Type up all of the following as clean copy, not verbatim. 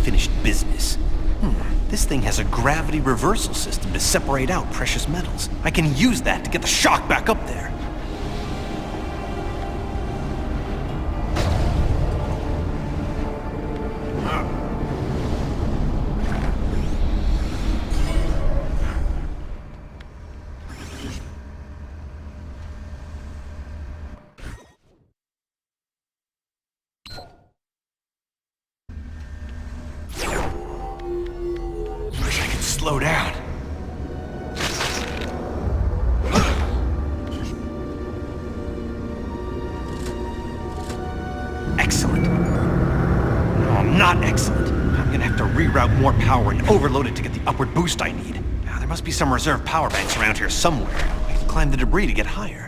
unfinished business. This thing has a gravity reversal system to separate out precious metals. I can use that to get the shock back up there. Slow down. Excellent. No, not excellent. I'm gonna have to reroute more power and overload it to get the upward boost I need. Now, there must be some reserve power banks around here somewhere. I can climb the debris to get higher.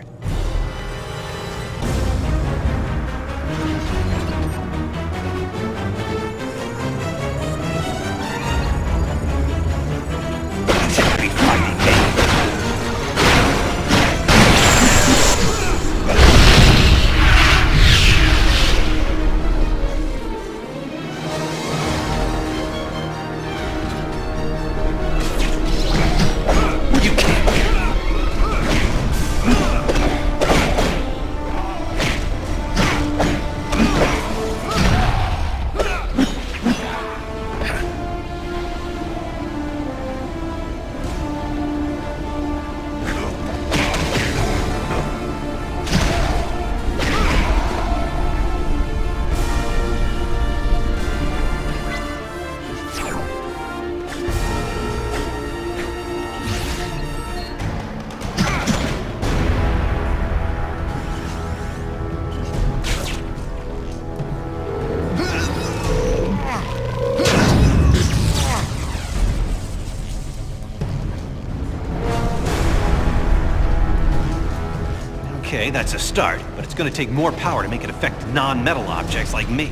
Okay, that's a start, but it's gonna take more power to make it affect non-metal objects like me.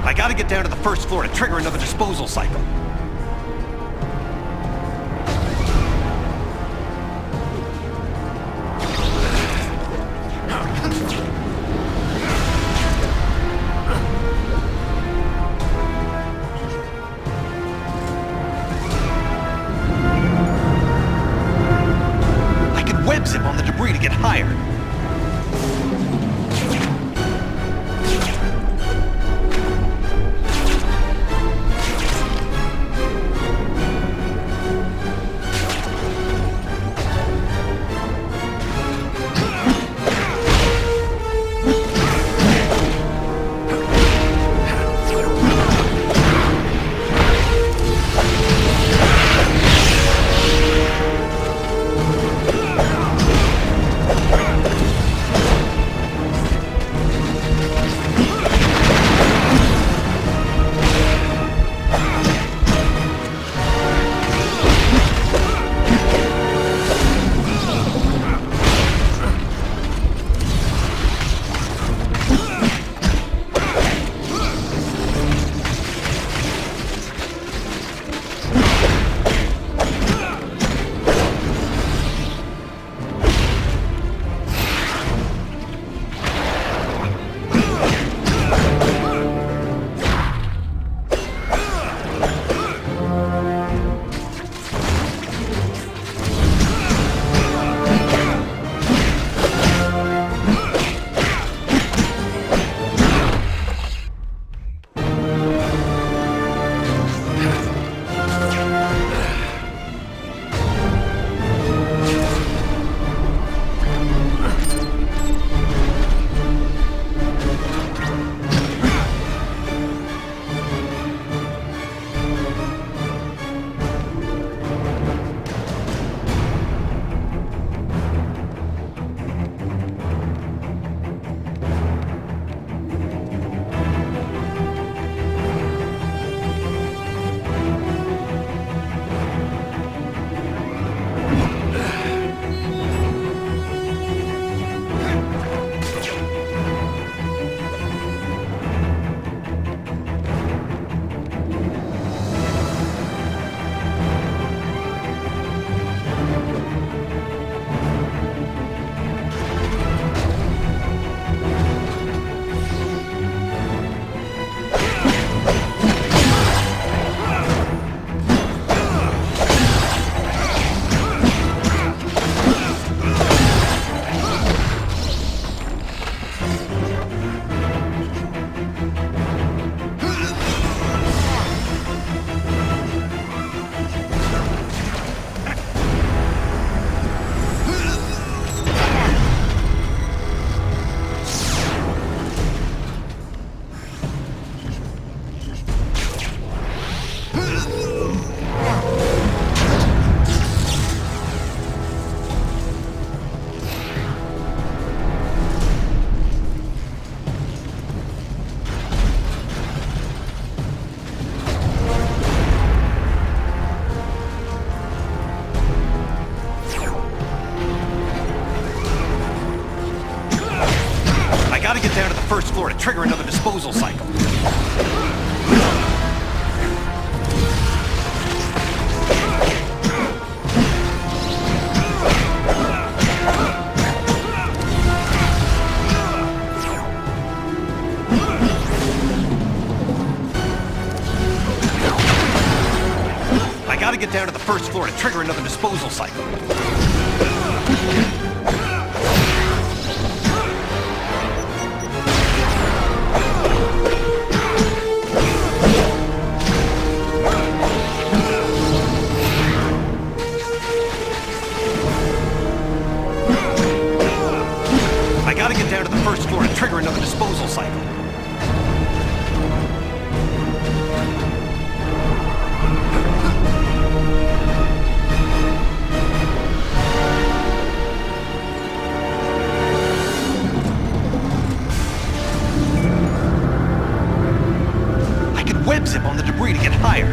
I gotta get down to the first floor to trigger another disposal cycle. Zip on the debris to get higher. get down to the first floor to trigger another disposal cycle. I gotta get down to the first floor to trigger another disposal cycle. I gotta get down to the first floor to trigger another disposal cycle. Web zip on the debris to get higher.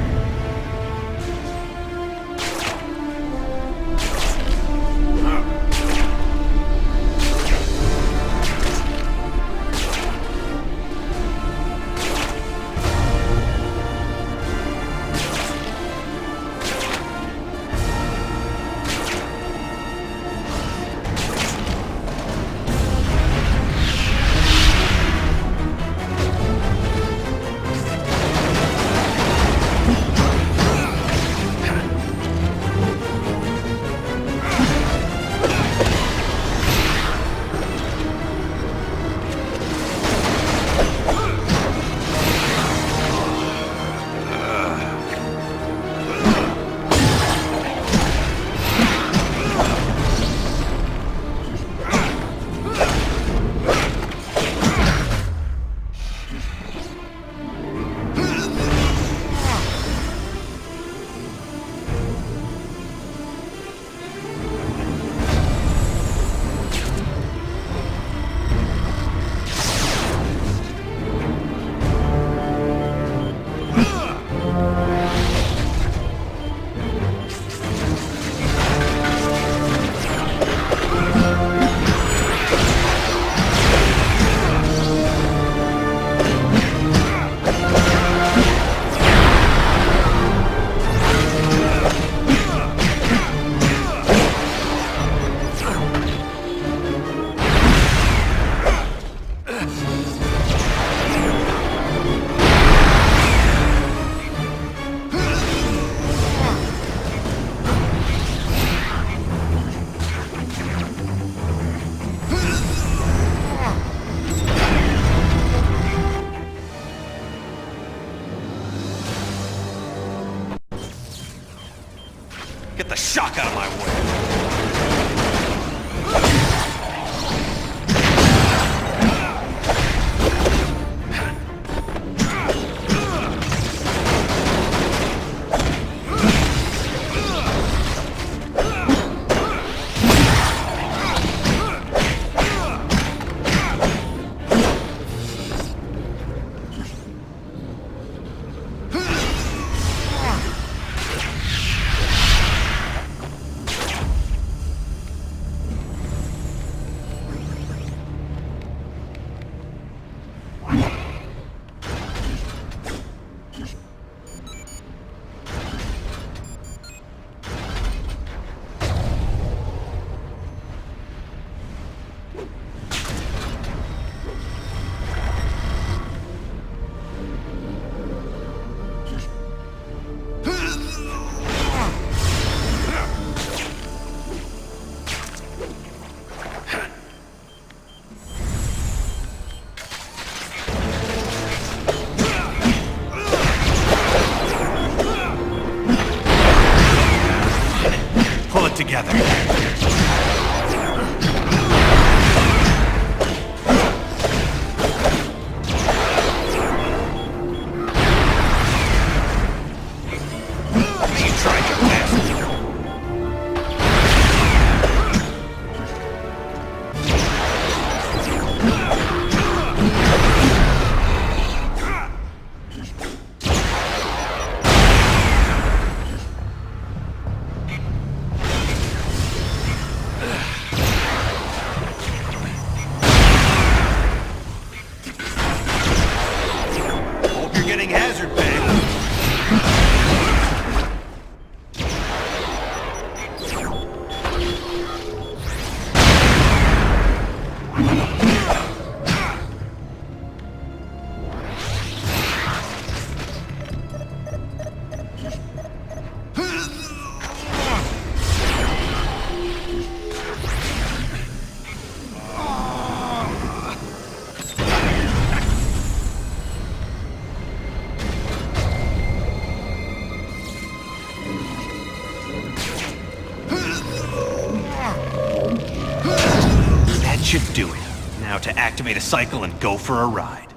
should do it. Now to activate a cycle and go for a ride.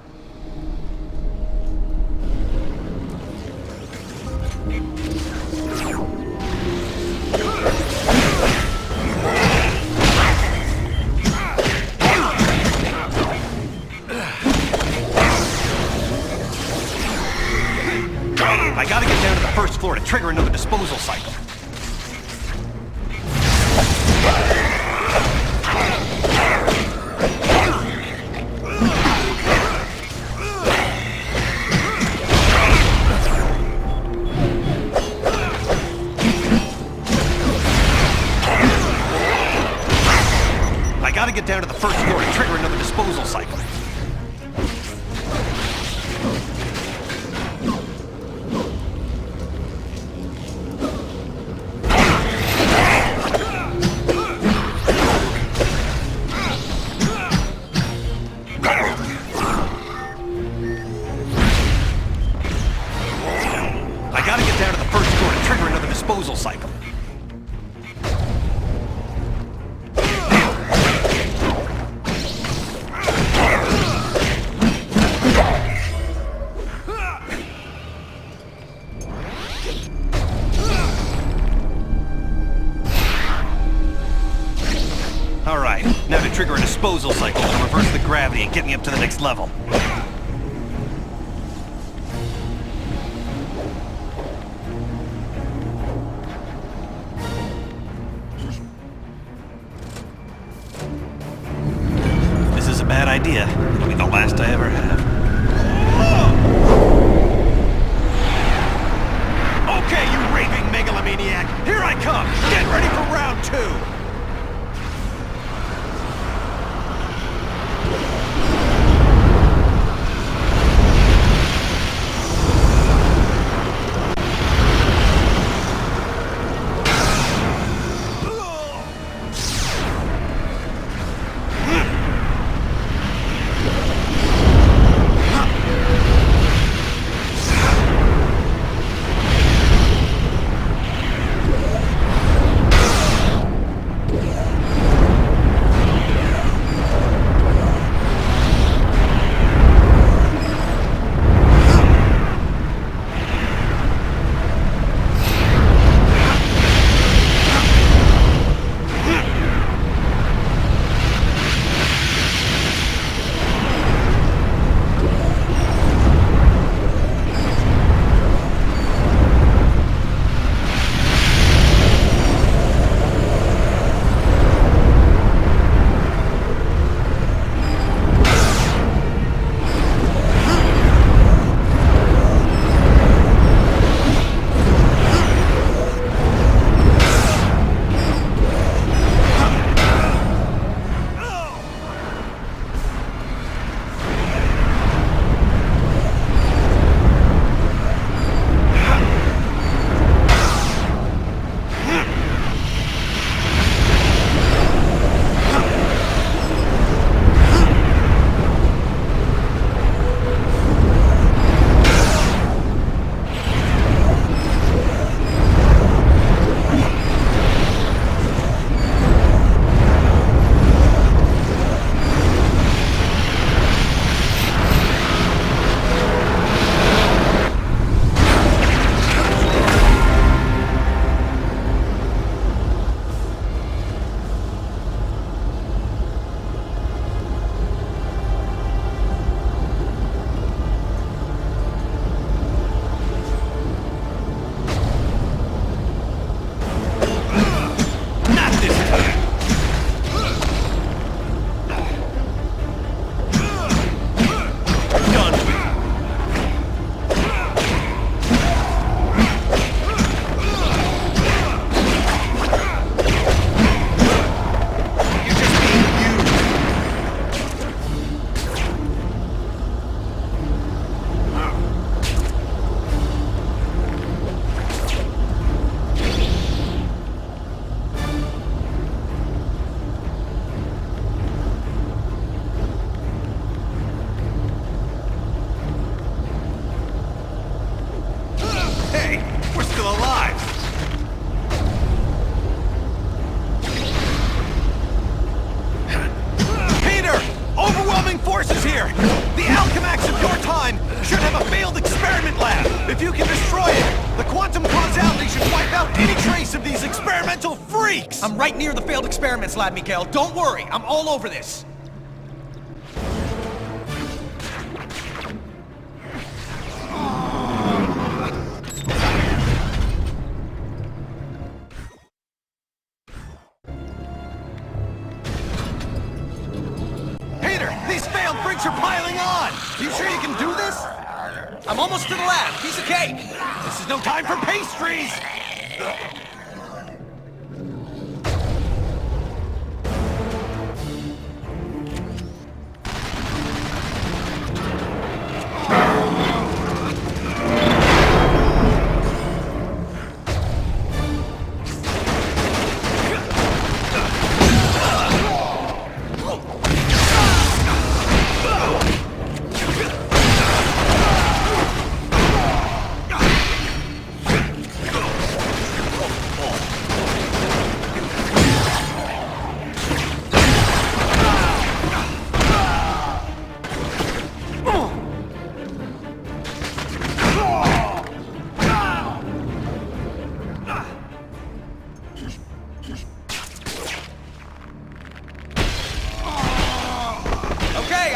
I gotta get down to the first floor to trigger another disposal cycle. I gotta get down to the first floor to trigger another disposal cycle. Disposal cycle. All right, now to trigger a disposal cycle to reverse the gravity and get me up to the next level. Bad idea. It'll be the last I ever have. Okay, you raving megalomaniac! Here I come! Get ready for round 2! should have a failed experiment lab. If you can destroy it, the quantum causality should wipe out any trace of these experimental freaks. I'm right near the failed experiments lab, Miguel. Don't worry, I'm all over this. These failed freaks are piling on! You sure you can do this? I'm almost to the lab. Piece of cake. This is no time for pastries!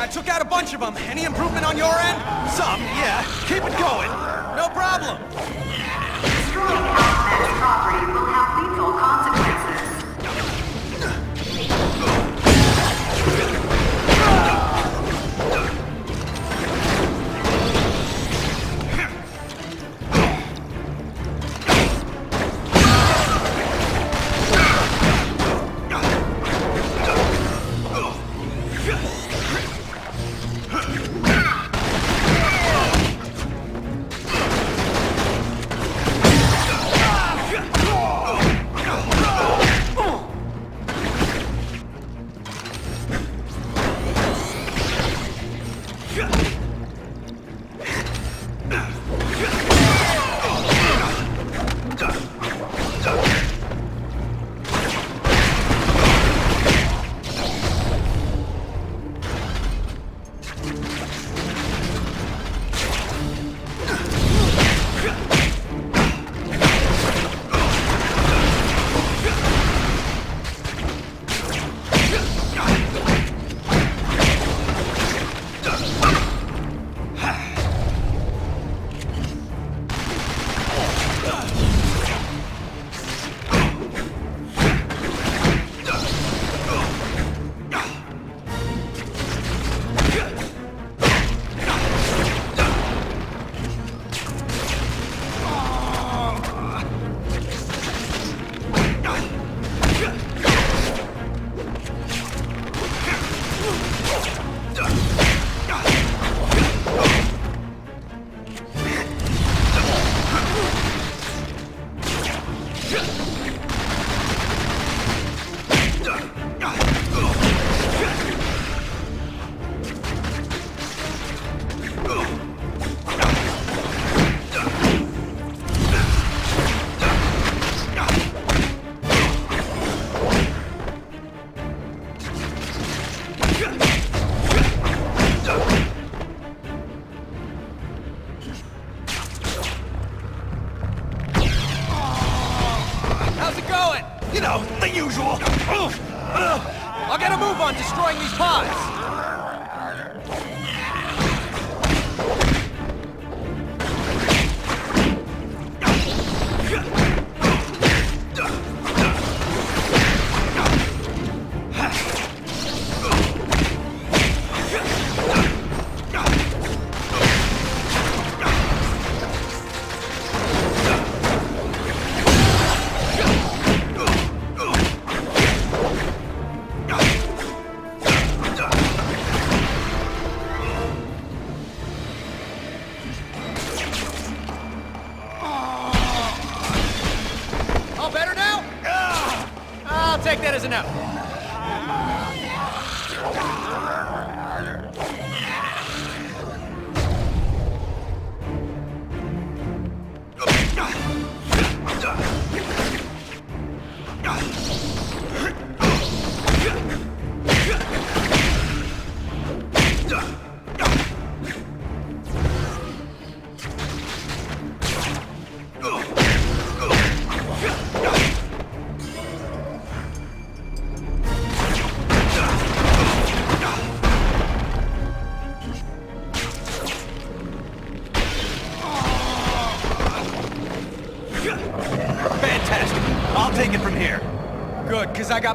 I took out a bunch of them. Any improvement on your end? Some, yeah. Keep it going. No problem. Destroying Alphabet's property will have lethal consequences. You know, the usual. I'll get a move on destroying these pods. I'll take that as a no.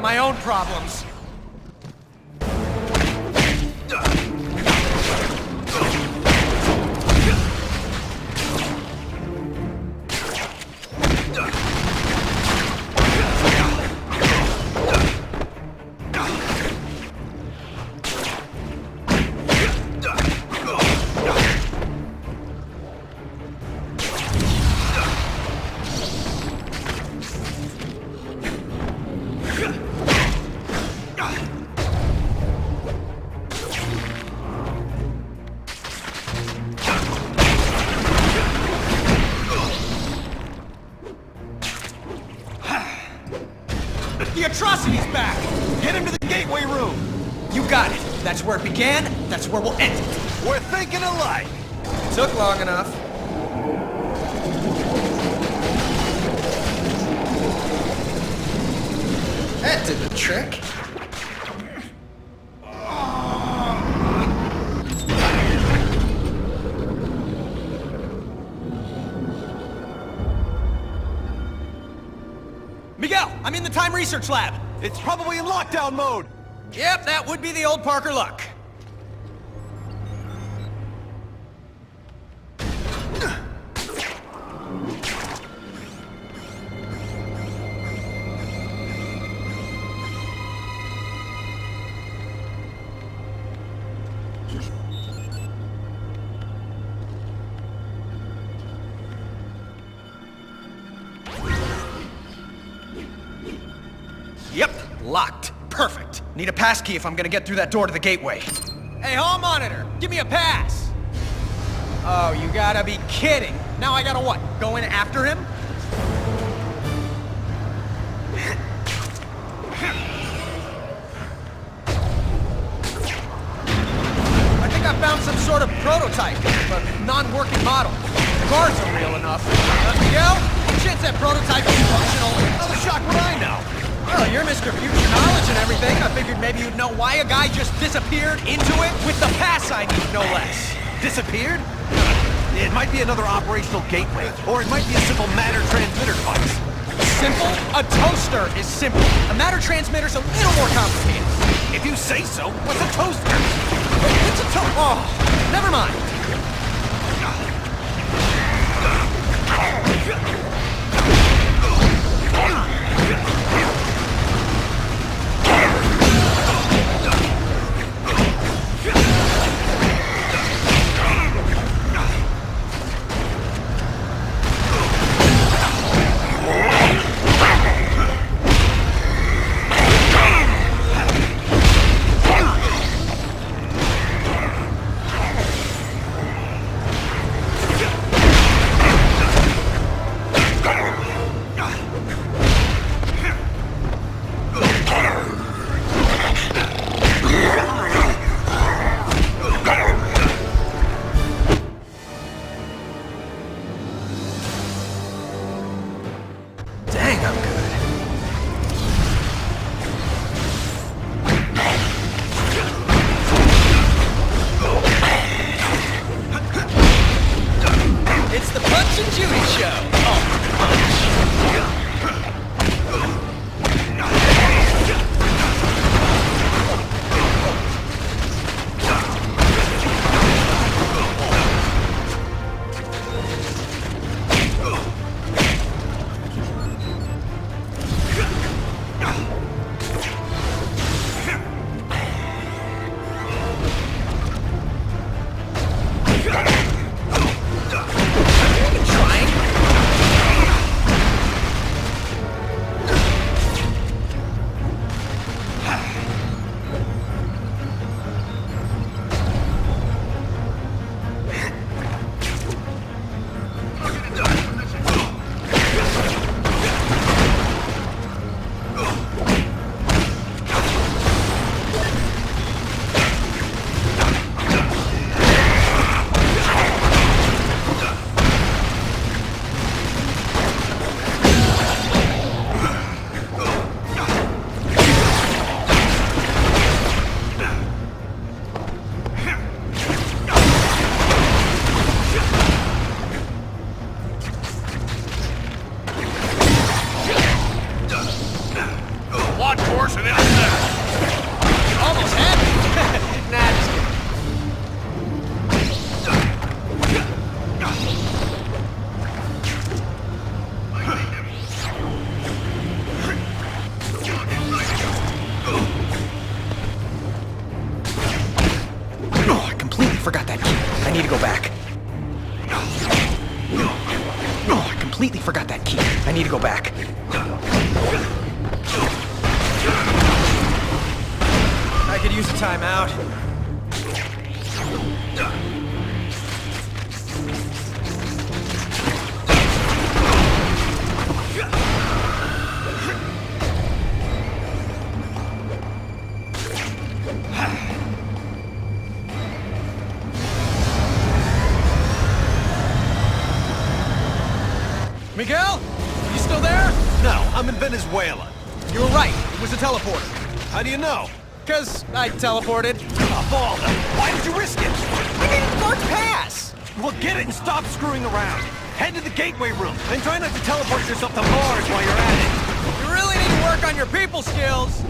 my own problems. The atrocity's back! Get him to the gateway room! You got it. That's where it began, that's where we'll end it. We're thinking alike. Took long enough. That did the trick. Miguel, I'm in the time research lab. It's probably in lockdown mode. Yep, that would be the old Parker luck. Yep, locked. Perfect. Need a passkey if I'm gonna get through that door to the gateway. Hey, hall monitor, give me a pass! Oh, you gotta be kidding. Now I gotta what, go in after him? I think I found some sort of prototype, but non-working model. The guards are real enough. Miguel, chance that prototype is functional. Another shock what I know. Well, you're Mr. Future Knowledge and everything. I figured maybe you'd know why a guy just disappeared into it with the pass I need, no less. Disappeared? It might be another operational gateway, or it might be a simple matter transmitter device. Simple? A toaster is simple. A matter transmitter's a little more complicated. If you say so, what's a toaster? It's a Oh, never mind. Almost had me. Nah, just kidding. Oh, I completely forgot that key. I need to go back. Oh, I completely forgot that key. I need to go back. I could use a timeout. Miguel? You still there? No, I'm in Venezuela. You were right. It was a teleporter. How do you know? 'Cause I teleported. Oh, Balda, why did you risk it? I needed a dark pass! Well, get it and stop screwing around. Head to the gateway room, and try not to teleport yourself to Mars while you're at it. You really need to work on your people skills!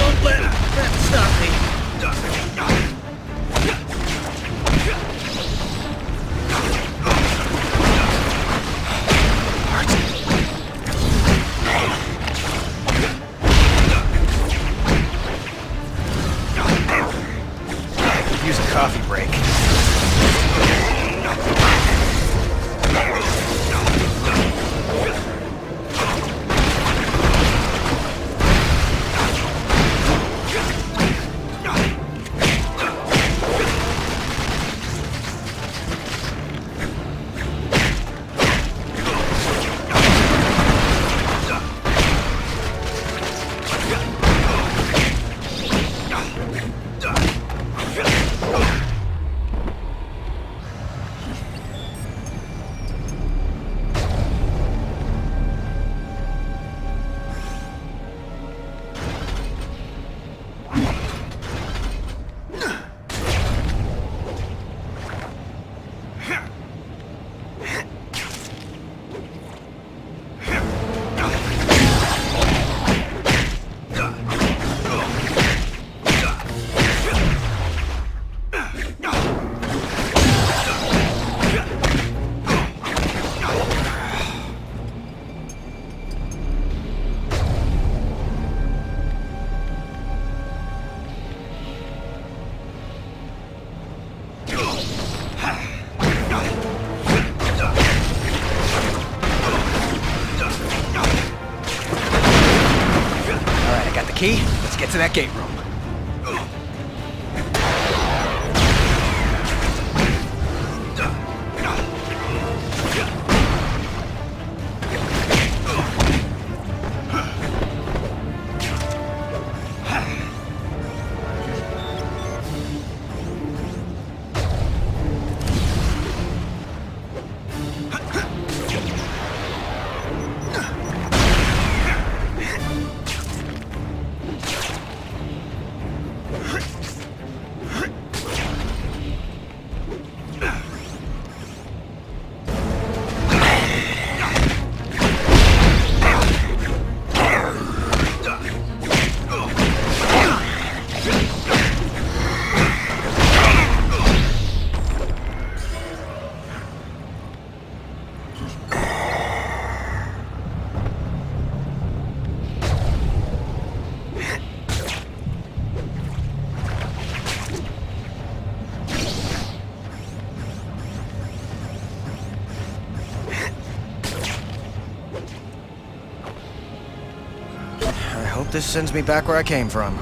Don't let that stop me. Use a coffee break. Key, let's get to that gate room. I hope this sends me back where I came from.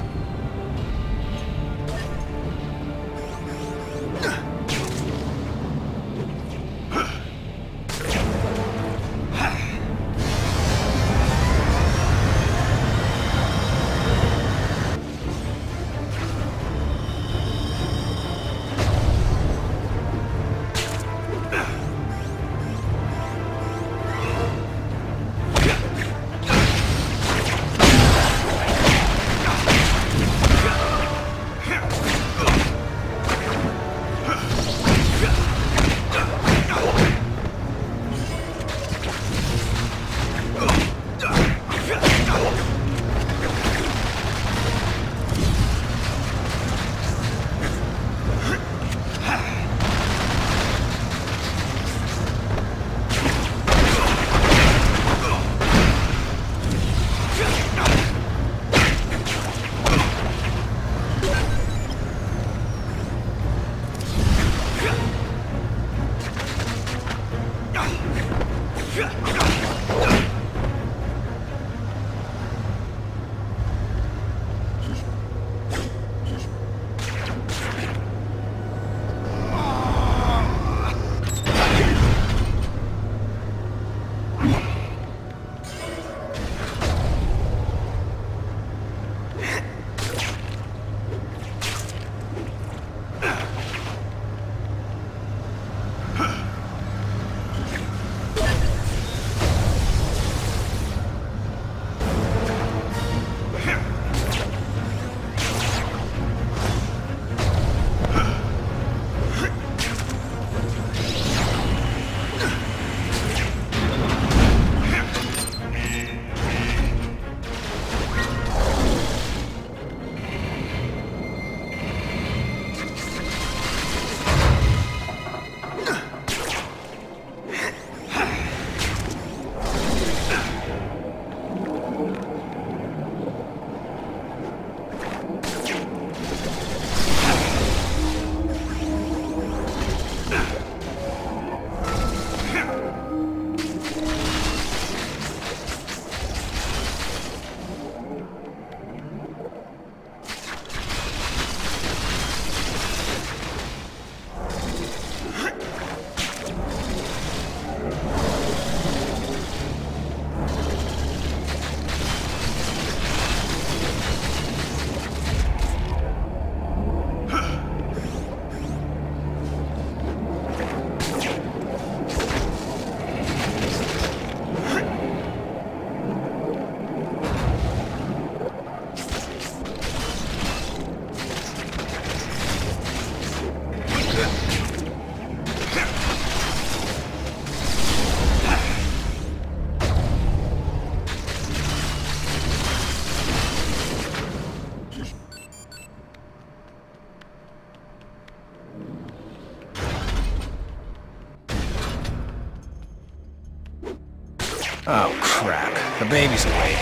Oh, crap. The baby's awake.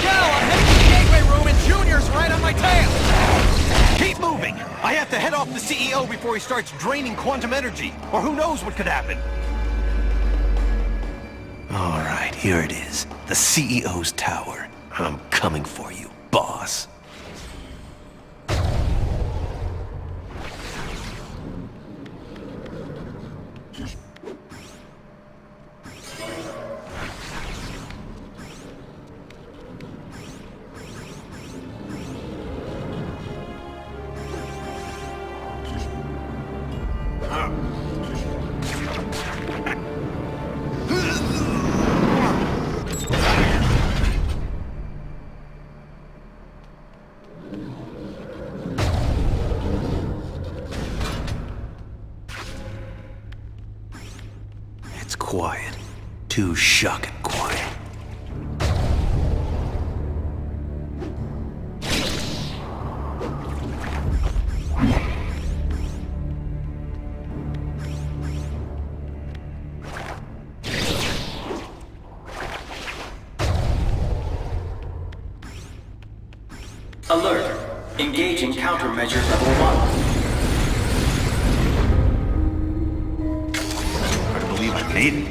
Yo, I'm heading to the gateway room and Junior's right on my tail! Keep moving! I have to head off the CEO before he starts draining quantum energy, or who knows what could happen. All right, here it is. The CEO's tower. I'm coming for you, boss. It's quiet. Too shocking quiet. Alert! Engaging countermeasure level 1. Hard to believe I made it.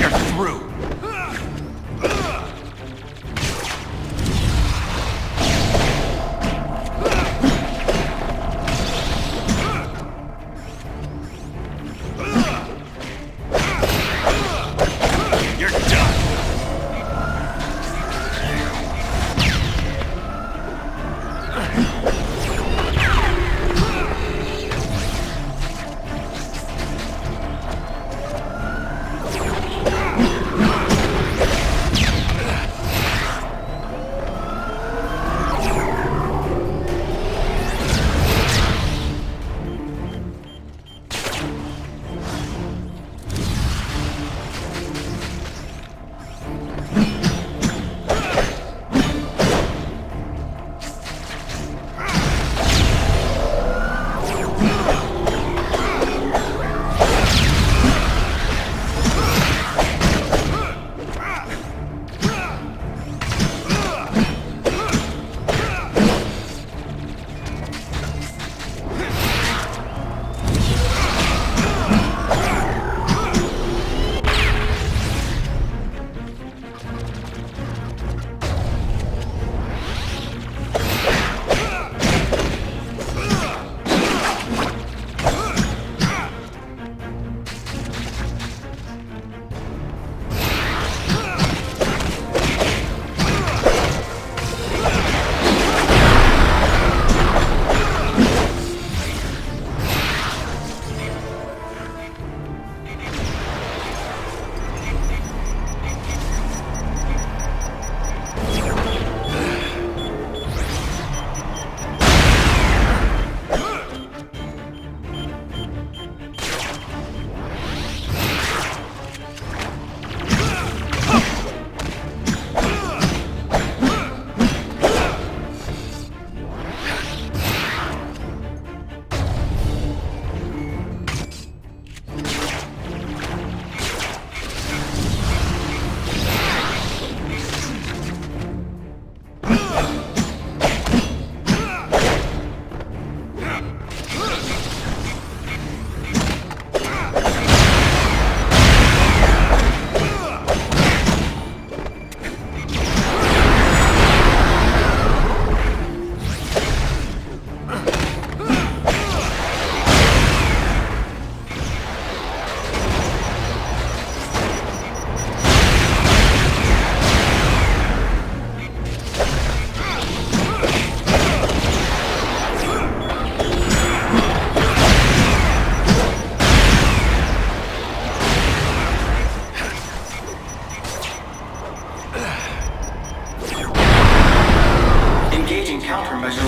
You're through. You're done.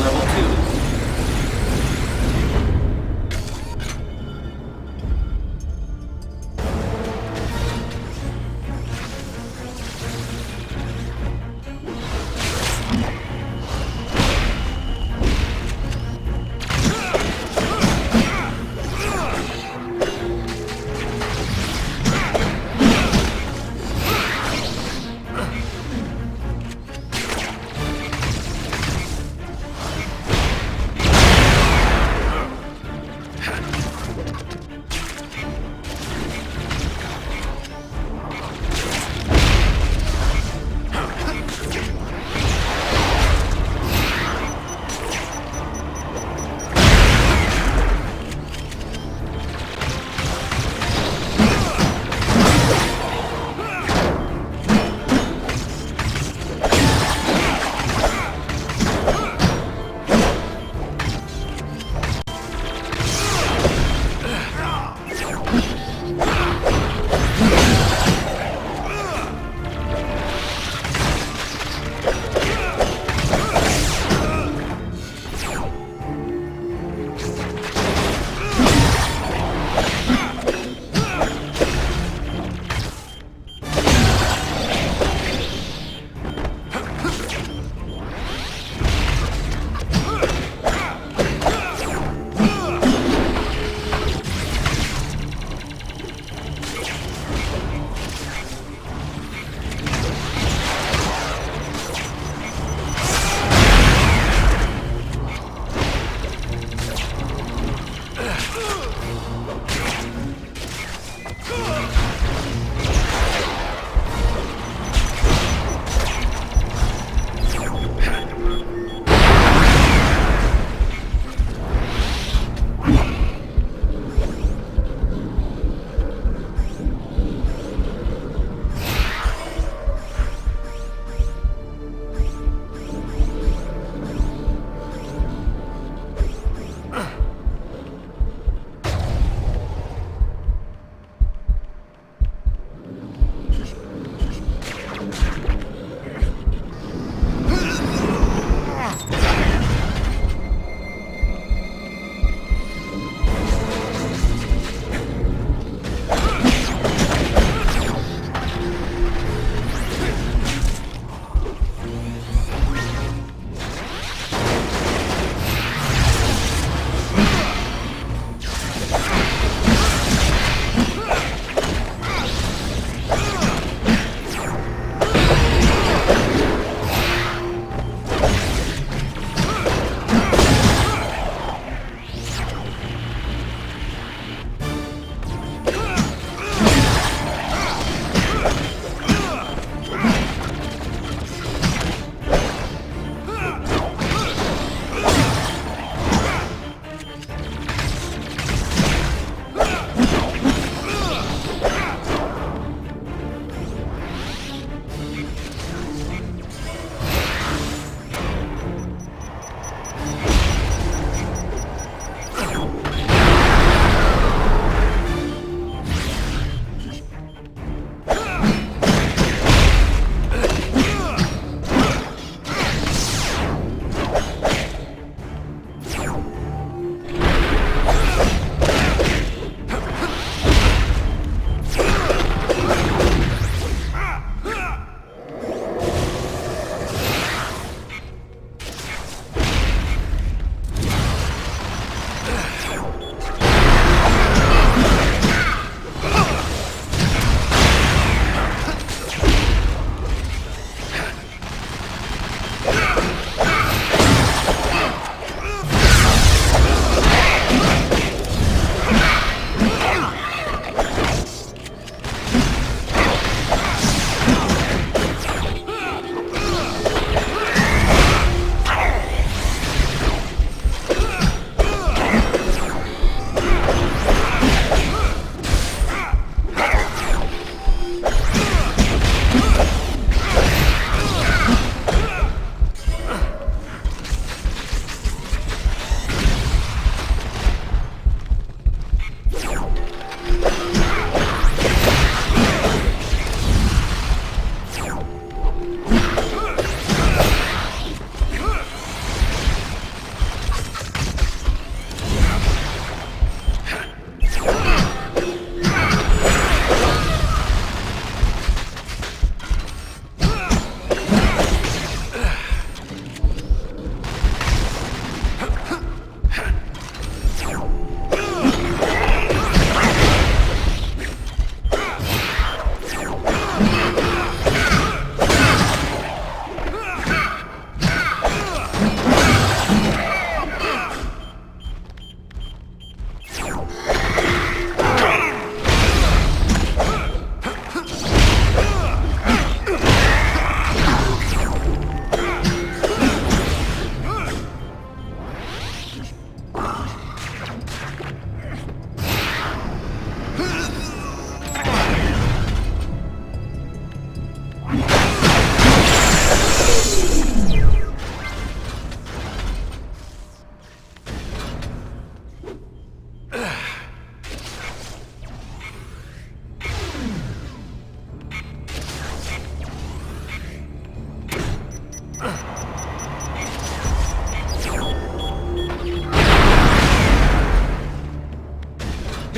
level 2.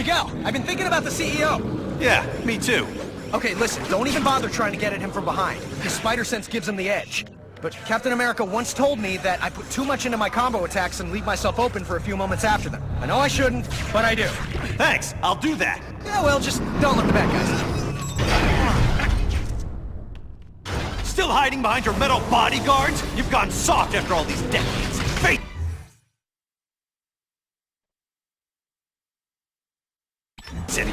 Miguel, I've been thinking about the CEO. Yeah, me too. Okay, listen, don't even bother trying to get at him from behind. His spider sense gives him the edge. But Captain America once told me that I put too much into my combo attacks and leave myself open for a few moments after them. I know I shouldn't, but I do. Thanks, I'll do that. Yeah, well, just don't let the bad guys. Still hiding behind your metal bodyguards? You've gone soft after all these decades. Face it.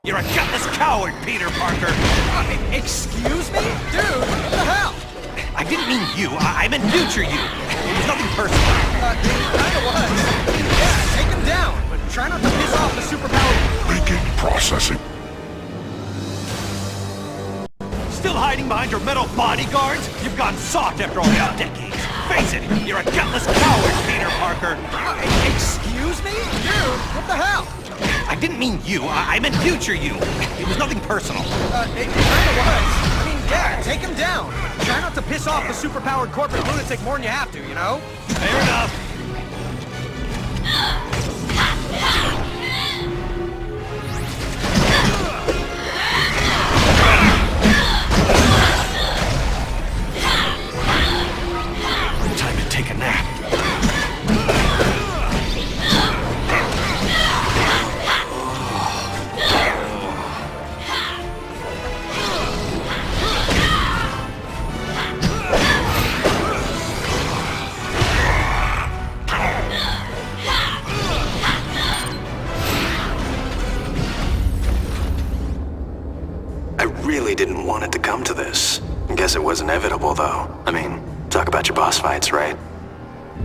You're a gutless coward, Peter Parker! Excuse me? Dude, what the hell? I didn't mean you, I meant future you! It was nothing personal. It kinda was. Yeah, take him down, but try not to piss off the superpowered... Begin processing. Still hiding behind your metal bodyguards? You've gone soft after all these decades. Face it, you're a gutless coward, Peter Parker! Excuse me? Dude, what the hell? I didn't mean you, I meant future you! It was nothing personal. It kinda was. I mean, yeah, take him down. Try not to piss off the superpowered corporate lunatic more than you have to, you know? Fair enough. Time to take a nap. I really didn't want it to come to this. Guess it was inevitable, though. I mean, talk about your boss fights, right?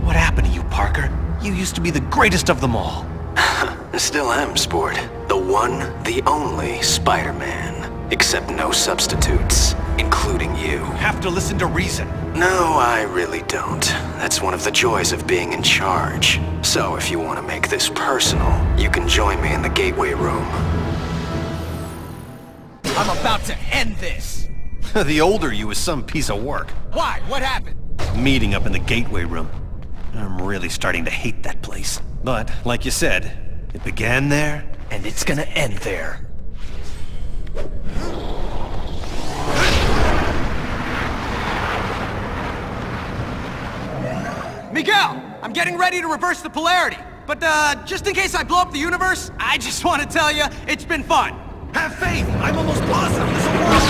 What happened to you, Parker? You used to be the greatest of them all. I still am, Sport. The one, the only Spider-Man. Except no substitutes, including you. Have to listen to reason. No, I really don't. That's one of the joys of being in charge. So if you want to make this personal, you can join me in the Gateway Room. I'm about to end this. The older you is some piece of work. Why? What happened? Meeting up in the Gateway Room. I'm really starting to hate that place. But, like you said, it began there, And it's gonna end there. Miguel, I'm getting ready to reverse the polarity. But, just in case I blow up the universe, I just want to tell you, it's been fun. Have faith! I'm almost positive this will work!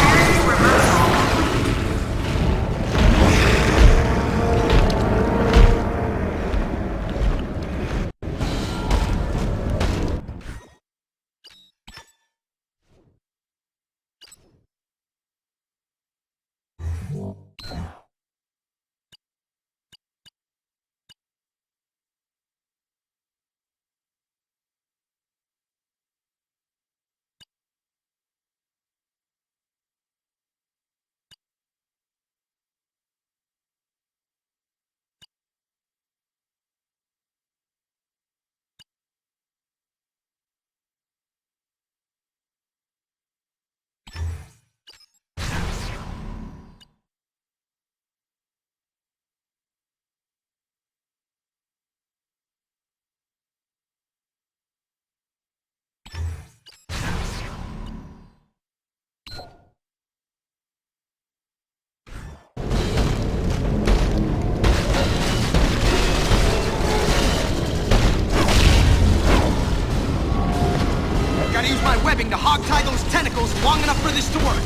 Gotta use my webbing to hog-tie those tentacles long enough for this to work.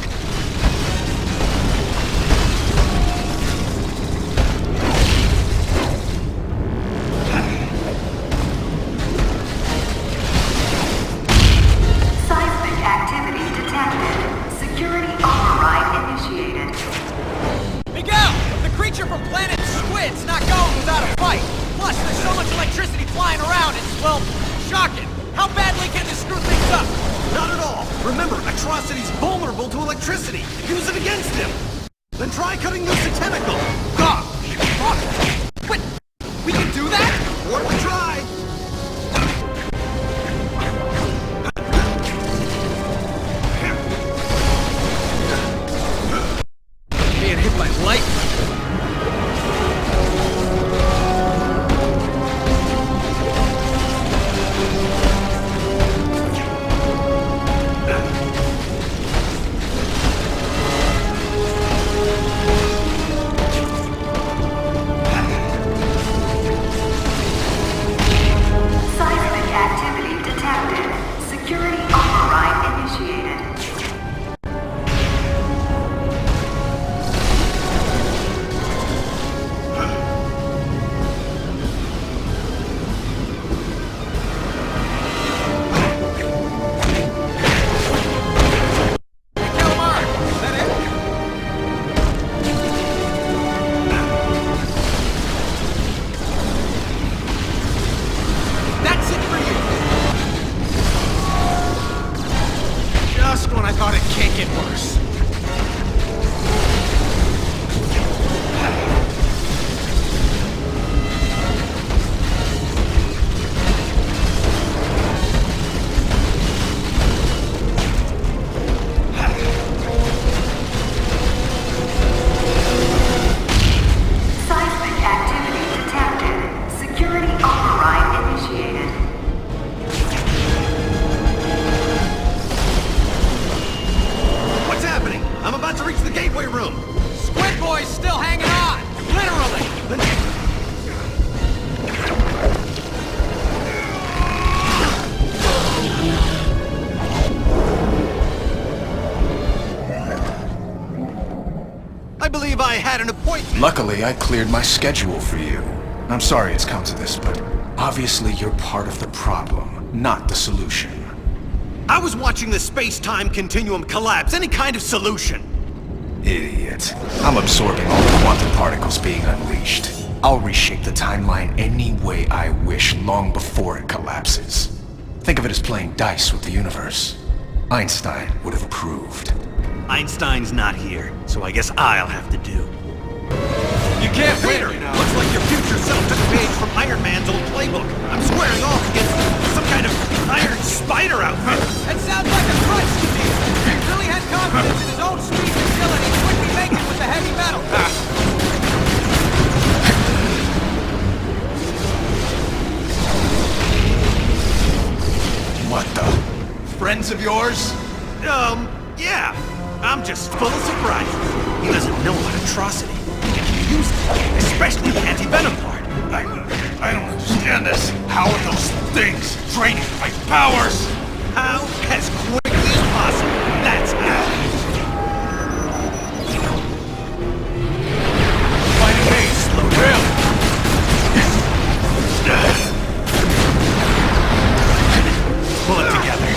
Seismic activity detected. Security override initiated. Miguel! The creature from planet Squid's not going without a fight. Plus, there's so much electricity flying around, it's, well, shocking. How badly can this screw things up? Not at all! Remember, Atrocity's vulnerable to electricity! Use it against him! Then try cutting loose a tentacle! God! Wait, we can do that? Worth a try! Being hit by lightning. Seismic activity detected. Security override initiated. Calamari, is that it? That's it for you. Just when I thought it can't get worse. Seismic activity detected. Security override initiated. What's happening? I'm about to reach the gateway room! Squid Boy's still hanging on. Literally. I believe I had an appointment! Luckily, I cleared my schedule for you. I'm sorry it's come to this, but obviously you're part of the problem, not the solution. I was watching the space-time continuum collapse. Any kind of solution! Idiot. I'm absorbing all the quantum particles being unleashed. I'll reshape the timeline any way I wish long before it collapses. Think of it as playing dice with the universe. Einstein would have approved. Einstein's not here, so I guess I'll have to do. You can't Peter, win, you know. looks like your future self took a page from Iron Man's old playbook. I'm squaring off against some kind of iron spider outfit. That sounds like a crutch to me. He really had confidence in his own speed and agility. Would be making with the heavy metal. What the? Friends of yours? Yeah. I'm just full of surprises. He doesn't know about Atrocity. He can use it, especially the anti-venom part. I powers! How? As quickly as possible. That's how. Finding me, slow down. Pull it together.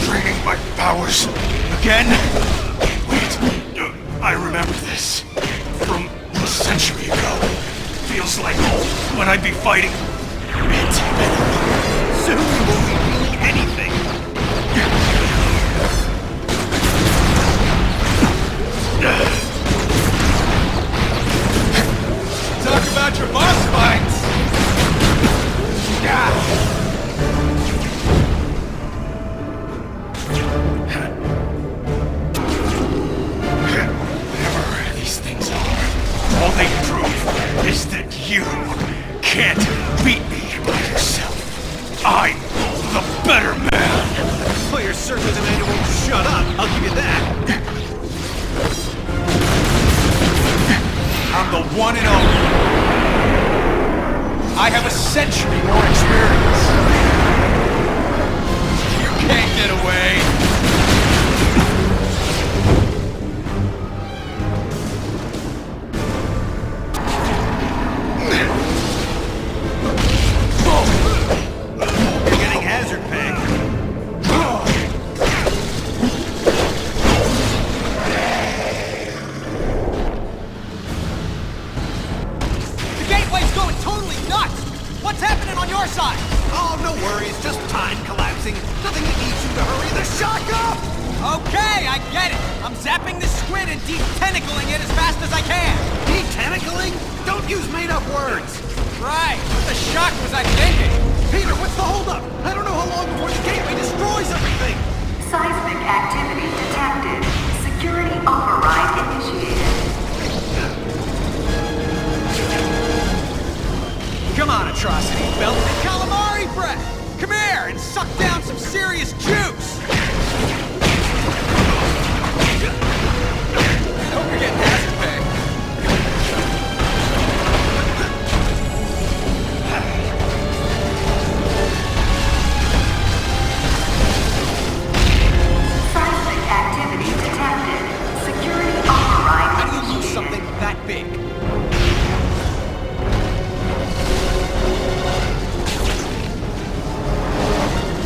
Draining my powers. Again? Wait, I remember this. From a century ago. Feels like when I'd be fighting it. Soon you won't be feeling anything. Talk about your boss fights! Whatever these things are, all they prove is that you can't beat me by yourself. I'm the better man. Well, you're certainly the man who won't shut up. I'll give you that. I'm the one and only. I have a century more experience. You can't get away. You're getting hazard pay. The gateway's going totally nuts! What's happening on your side? Oh, no worries. Just time collapsing. Nothing that needs you to hurry the shock up! Okay, I get it. I'm zapping this squid and de-tentacling it as fast as I can. De-tentacling? Don't use made-up words. Right. What the shock was I thinking? Peter, what's the holdup? I don't know how long before the gateway destroys everything. Seismic activity detected. Security override initiated. Come on, Atrocity. Belt the calamari breath. Come here and suck down some serious juice. Hope you're getting hazard pay. Seismic activity detected. Security override How do you lose initiated. something that big?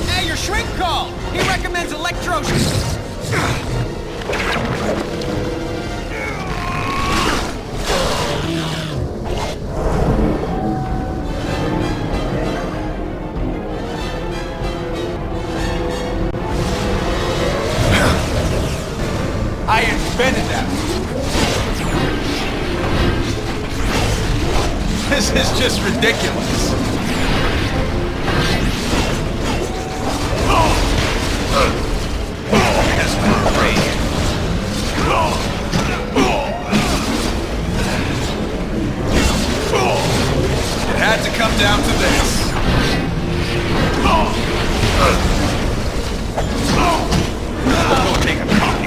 Hey, your shrink call! He recommends electro... I invented that. This is just ridiculous. Has been raised. It had to come down to this. Go take a coffee.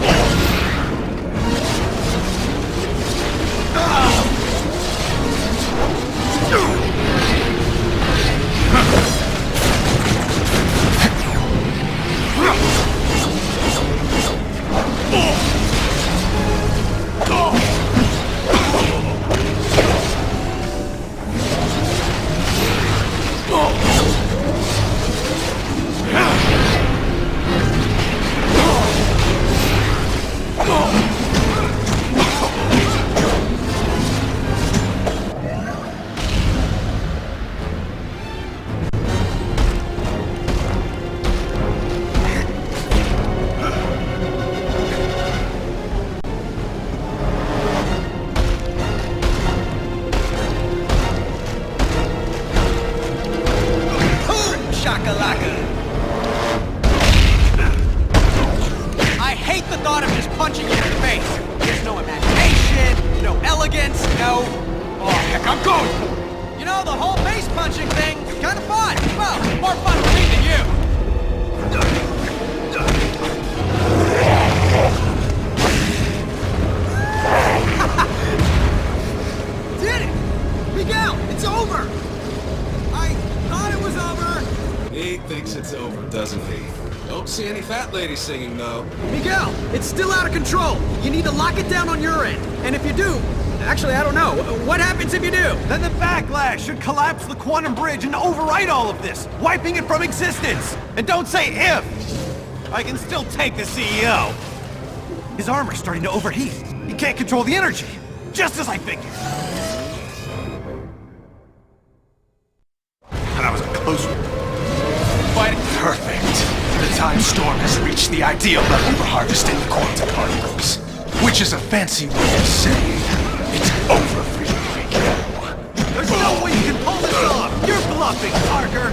Shakalaka. I hate the thought of just punching you in the face. There's no imagination, no elegance, no... Oh, heck, I'm going! You know, the whole face punching thing, kind of fun. Well, more fun for me than you. Miguel, it's over! I thought it was over! He thinks it's over, doesn't he? Don't see any fat ladies singing, though. Miguel, it's still out of control. You need to lock it down on your end. And if you do... Actually, I don't know. What happens if you do? Then the backlash should collapse the quantum bridge and overwrite all of this, wiping it from existence. And don't say if. I can still take the CEO. His armor's starting to overheat. He can't control the energy. Just as I figured. That was a close one. Perfect. The time storm has reached the ideal level for harvesting the quantum particles. Which is a fancy way of saying it's over for you, Miguel. There's no way you can pull this off! You're bluffing, Parker!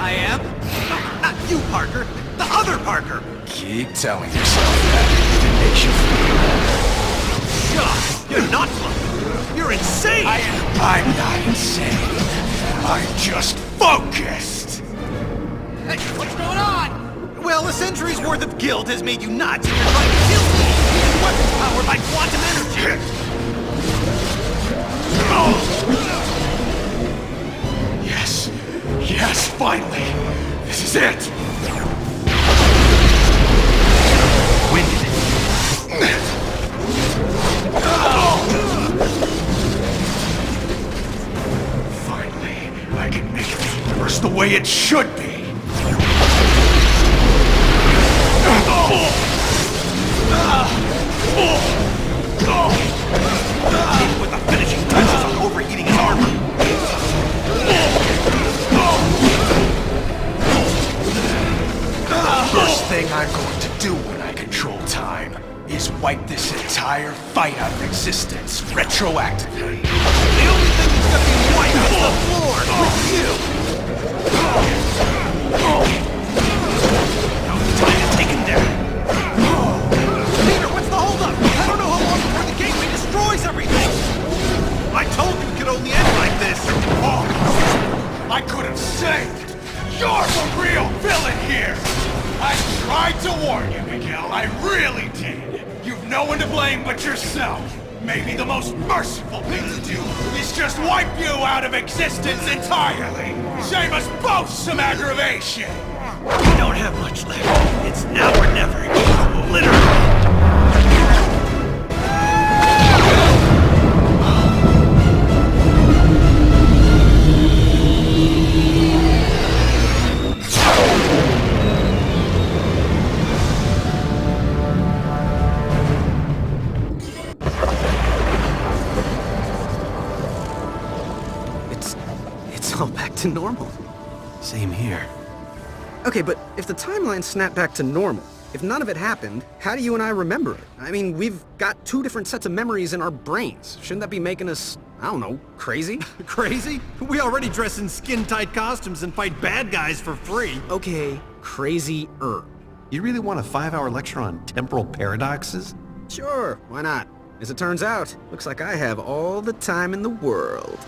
I am? No, not you, Parker! The other Parker! Keep telling yourself that. It makes you feel... God, you're not bluffing! You're insane! I'm not insane. I'm just focused! Hey, what's going on? Well, a century's worth of guilt has made you nuts, and you're trying to kill me! Using weapons powered by quantum energy! Yes! Yes, finally! This is it! When did it? Finally, I can make the universe the way it should be! With the finishing touches on overheating his armor! First thing I'm going to do when I control time is wipe this entire fight out of existence retroactively. The only thing that's gonna be wiped is the floor with you! No time to take him down! Peter, what's the holdup? I don't know how long before the gateway destroys everything! I told you it could only end like this! Oh, I could have saved! You're the real villain here! I tried to warn you, Miguel, I really did! You've no one to blame but yourself! Maybe the most merciful thing to do is just wipe you out of existence entirely! Save us both some aggravation! We don't have much left. It's now or never. Literally. It's all back to normal. Same here. Okay, but if the timeline snapped back to normal, if none of it happened, how do you and I remember it? I mean, we've got two different sets of memories in our brains. Shouldn't that be making us, I don't know, crazy? Crazy? We already dress in skin-tight costumes and fight bad guys for free. Okay, crazy-er. You really want a 5-hour lecture on temporal paradoxes? Sure, why not? As it turns out, looks like I have all the time in the world.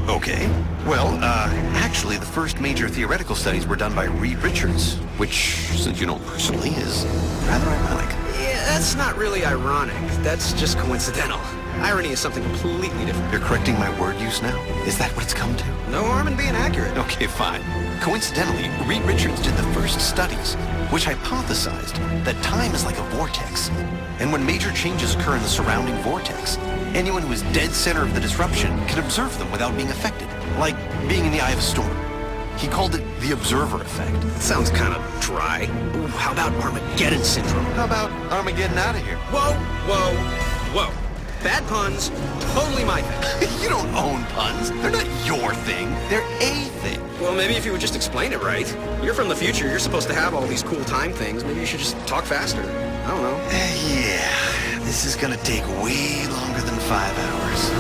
Okay. Well, actually, the first major theoretical studies were done by Reed Richards, which, since you know personally, is rather ironic. Yeah, that's not really ironic. That's just coincidental. Irony is something completely different. You're correcting my word use now? Is that what it's come to? No harm in being accurate. Okay, fine. Coincidentally, Reed Richards did the first studies, which hypothesized that time is like a vortex. And when major changes occur in the surrounding vortex, anyone who is dead center of the disruption can observe them without being affected, like being in the eye of a storm. He called it the observer effect. That sounds kind of dry. Ooh, how about Armageddon syndrome? How about Armageddon out of here? Whoa, whoa, whoa. Bad puns, totally my thing. You don't own puns. They're not your thing. They're a thing. Well, maybe if you would just explain it right. You're from the future, you're supposed to have all these cool time things. Maybe you should just talk faster. I don't know. Yeah, this is gonna take way longer than 5 hours.